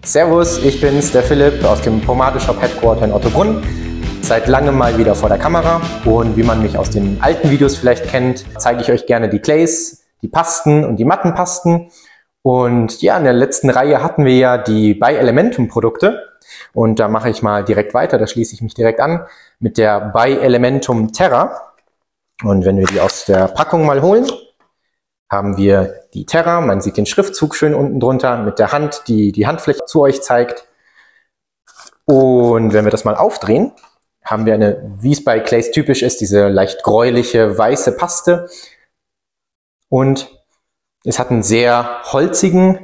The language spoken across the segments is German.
Servus, ich bin's, der Philipp aus dem Pomade-Shop Headquarter in Ottobrunn. Seit langem mal wieder vor der Kamera und wie man mich aus den alten Videos vielleicht kennt, zeige ich euch gerne die Clays, die Pasten und die Mattenpasten. Und ja, in der letzten Reihe hatten wir ja die By Elementum Produkte und da mache ich mal direkt weiter, da schließe ich mich direkt an mit der By Elementum Terra. Und wenn wir die aus der Packung mal holen, haben wir die Terra, man sieht den Schriftzug schön unten drunter mit der Hand, die die Handfläche zu euch zeigt. Und wenn wir das mal aufdrehen, haben wir eine, wie es bei Clays typisch ist, diese leicht gräuliche weiße Paste. Und es hat einen sehr holzigen,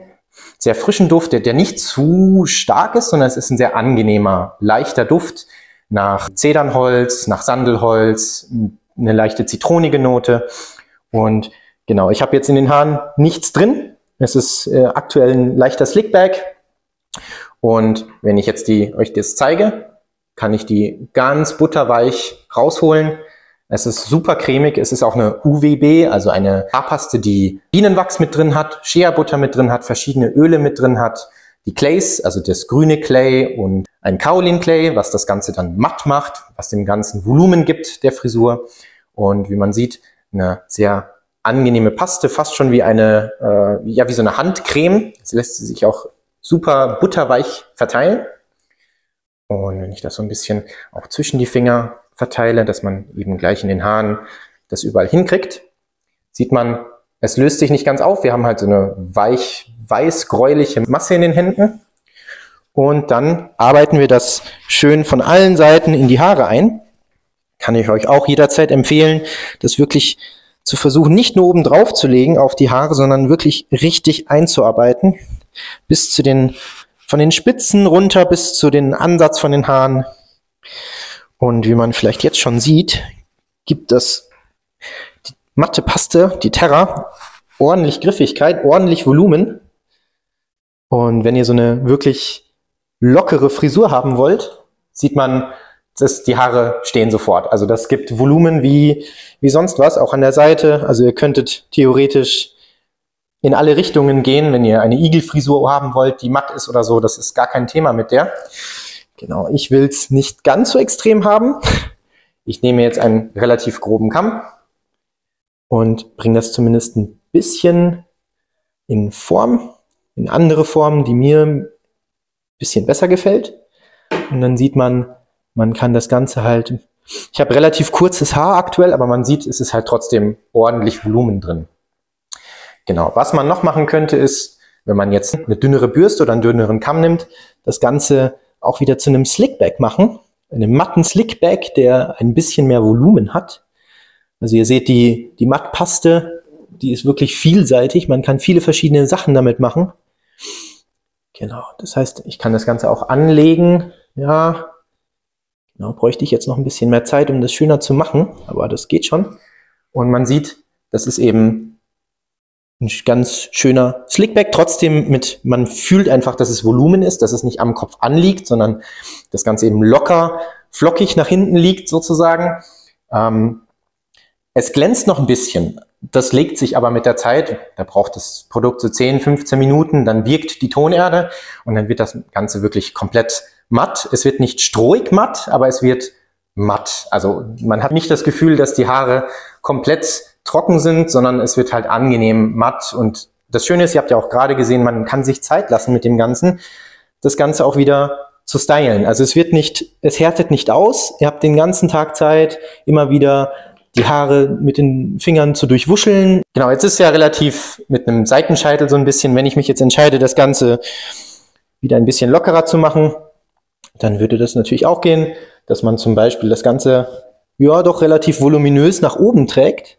sehr frischen Duft, der nicht zu stark ist, sondern es ist ein sehr angenehmer, leichter Duft nach Zedernholz, nach Sandelholz, eine leichte zitronige Note. Und genau, ich habe jetzt in den Haaren nichts drin. Es ist aktuell ein leichter Slickback. Und wenn ich jetzt euch das zeige, kann ich die ganz butterweich rausholen. Es ist super cremig. Es ist auch eine UWB, also eine Haarpaste, die Bienenwachs mit drin hat, Shea-Butter mit drin hat, verschiedene Öle mit drin hat, die Clays, also das grüne Clay und ein Kaolin Clay, was das Ganze dann matt macht, was dem ganzen Volumen gibt der Frisur. Und wie man sieht, eine sehr angenehme Paste, fast schon wie eine, ja, wie so eine Handcreme. Es lässt sich auch super butterweich verteilen. Und wenn ich das so ein bisschen auch zwischen die Finger verteile, dass man eben gleich in den Haaren das überall hinkriegt, sieht man, es löst sich nicht ganz auf. Wir haben halt so eine weiß-gräuliche Masse in den Händen. Und dann arbeiten wir das schön von allen Seiten in die Haare ein. Kann ich euch auch jederzeit empfehlen, das wirklich zu versuchen, nicht nur oben drauf zu legen auf die Haare, sondern wirklich richtig einzuarbeiten. Bis zu von den Spitzen runter bis zu den Ansatz von den Haaren. Und wie man vielleicht jetzt schon sieht, gibt das die matte Paste, die Terra, ordentlich Griffigkeit, ordentlich Volumen. Und wenn ihr so eine wirklich lockere Frisur haben wollt, sieht man, die Haare stehen sofort. Also das gibt Volumen wie sonst was, auch an der Seite. Also ihr könntet theoretisch in alle Richtungen gehen, wenn ihr eine Igelfrisur haben wollt, die matt ist oder so. Das ist gar kein Thema mit der. Genau, ich will es nicht ganz so extrem haben. Ich nehme jetzt einen relativ groben Kamm und bringe das zumindest ein bisschen in Form, in andere Formen, die mir ein bisschen besser gefällt. Und dann sieht man, man kann das Ganze halt, ich habe relativ kurzes Haar aktuell, aber man sieht, es ist halt trotzdem ordentlich Volumen drin. Genau, was man noch machen könnte ist, wenn man jetzt eine dünnere Bürste oder einen dünneren Kamm nimmt, das Ganze auch wieder zu einem Slickback machen. Einem matten Slickback, der ein bisschen mehr Volumen hat. Also ihr seht, die Mattpaste, die ist wirklich vielseitig. Man kann viele verschiedene Sachen damit machen. Genau, das heißt, ich kann das Ganze auch anlegen. Ja, genau, bräuchte ich jetzt noch ein bisschen mehr Zeit, um das schöner zu machen, aber das geht schon. Und man sieht, das ist eben ein ganz schöner Slickback, trotzdem man fühlt einfach, dass es Volumen ist, dass es nicht am Kopf anliegt, sondern das Ganze eben locker, flockig nach hinten liegt sozusagen. Es glänzt noch ein bisschen, das legt sich aber mit der Zeit, da braucht das Produkt so 10, 15 Minuten, dann wirkt die Tonerde und dann wird das Ganze wirklich komplett matt. Es wird nicht strohig matt, aber es wird matt. Also man hat nicht das Gefühl, dass die Haare komplett trocken sind, sondern es wird halt angenehm matt. Und das Schöne ist, ihr habt ja auch gerade gesehen, man kann sich Zeit lassen mit dem Ganzen, das Ganze auch wieder zu stylen. Also es härtet nicht aus. Ihr habt den ganzen Tag Zeit, immer wieder die Haare mit den Fingern zu durchwuscheln. Genau, jetzt ist ja relativ mit einem Seitenscheitel so ein bisschen, wenn ich mich jetzt entscheide, das Ganze wieder ein bisschen lockerer zu machen, dann würde das natürlich auch gehen, dass man zum Beispiel das Ganze ja doch relativ voluminös nach oben trägt.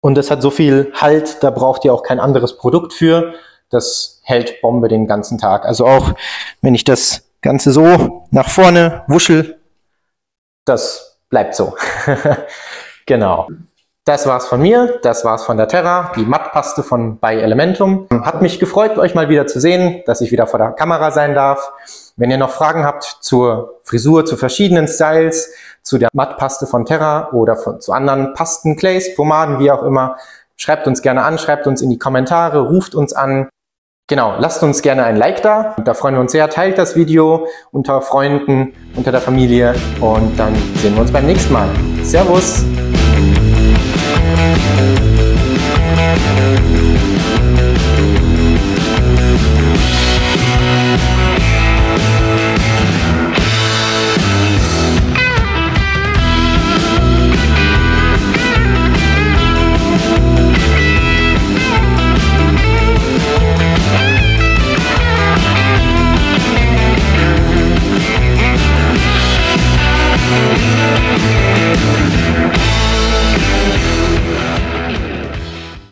Und das hat so viel Halt, da braucht ihr auch kein anderes Produkt für. Das hält Bombe den ganzen Tag. Also auch wenn ich das Ganze so nach vorne wuschel, das bleibt so. Genau. Das war's von mir, das war's von der Terra, die Mattpaste von By Elementum. Hat mich gefreut, euch mal wieder zu sehen, dass ich wieder vor der Kamera sein darf. Wenn ihr noch Fragen habt zur Frisur, zu verschiedenen Styles, zu der Mattpaste von Terra oder zu anderen Pasten, Clays, Pomaden, wie auch immer, schreibt uns gerne an, schreibt uns in die Kommentare, ruft uns an. Genau, lasst uns gerne ein Like da. Da freuen wir uns sehr. Teilt das Video unter Freunden, unter der Familie und dann sehen wir uns beim nächsten Mal. Servus!